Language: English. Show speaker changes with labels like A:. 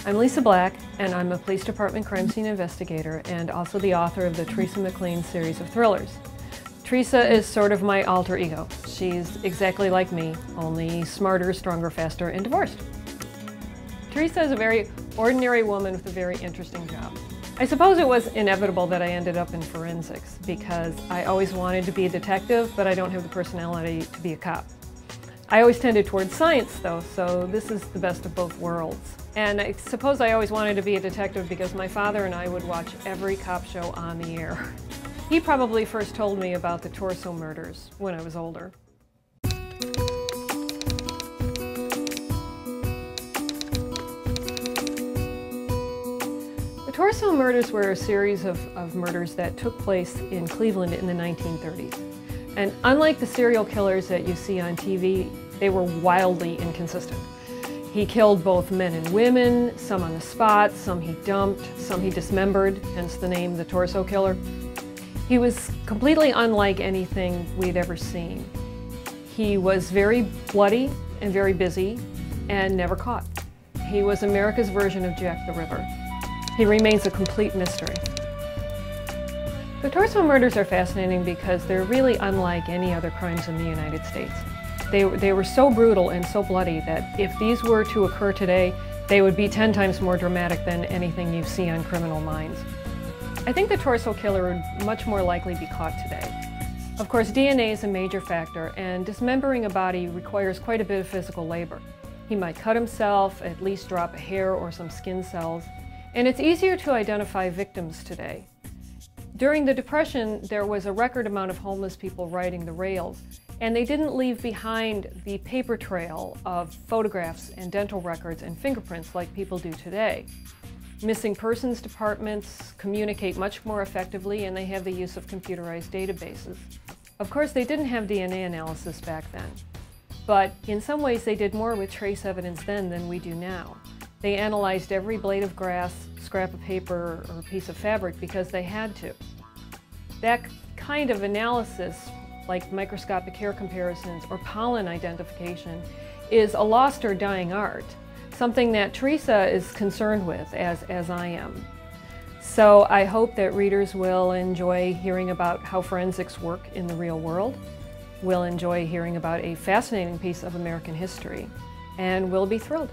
A: I'm Lisa Black, and I'm a police department crime scene investigator and also the author of the Teresa McLean series of thrillers. Teresa is sort of my alter ego. She's exactly like me, only smarter, stronger, faster, and divorced. Teresa is a very ordinary woman with a very interesting job. I suppose it was inevitable that I ended up in forensics because I always wanted to be a detective, but I don't have the personality to be a cop. I always tended towards science though, so this is the best of both worlds. And I suppose I always wanted to be a detective because my father and I would watch every cop show on the air. He probably first told me about the torso murders when I was older. The torso murders were a series of murders that took place in Cleveland in the 1930s. And unlike the serial killers that you see on TV, they were wildly inconsistent. He killed both men and women, some on the spot, some he dumped, some he dismembered, hence the name the torso killer. He was completely unlike anything we'd ever seen. He was very bloody and very busy and never caught. He was America's version of Jack the Ripper. He remains a complete mystery. The torso murders are fascinating because they're really unlike any other crimes in the United States. They were so brutal and so bloody that if these were to occur today, they would be 10 times more dramatic than anything you see on Criminal Minds. I think the torso killer would much more likely be caught today. Of course, DNA is a major factor, and dismembering a body requires quite a bit of physical labor. He might cut himself, at least drop a hair or some skin cells, and it's easier to identify victims today. During the Depression, there was a record amount of homeless people riding the rails, and they didn't leave behind the paper trail of photographs and dental records and fingerprints like people do today. Missing persons departments communicate much more effectively, and they have the use of computerized databases. Of course, they didn't have DNA analysis back then, but in some ways they did more with trace evidence then than we do now. They analyzed every blade of grass, scrap of paper, or piece of fabric because they had to. That kind of analysis, like microscopic hair comparisons or pollen identification, is a lost or dying art, something that Teresa is concerned with, as I am. So I hope that readers will enjoy hearing about how forensics work in the real world, will enjoy hearing about a fascinating piece of American history, and will be thrilled.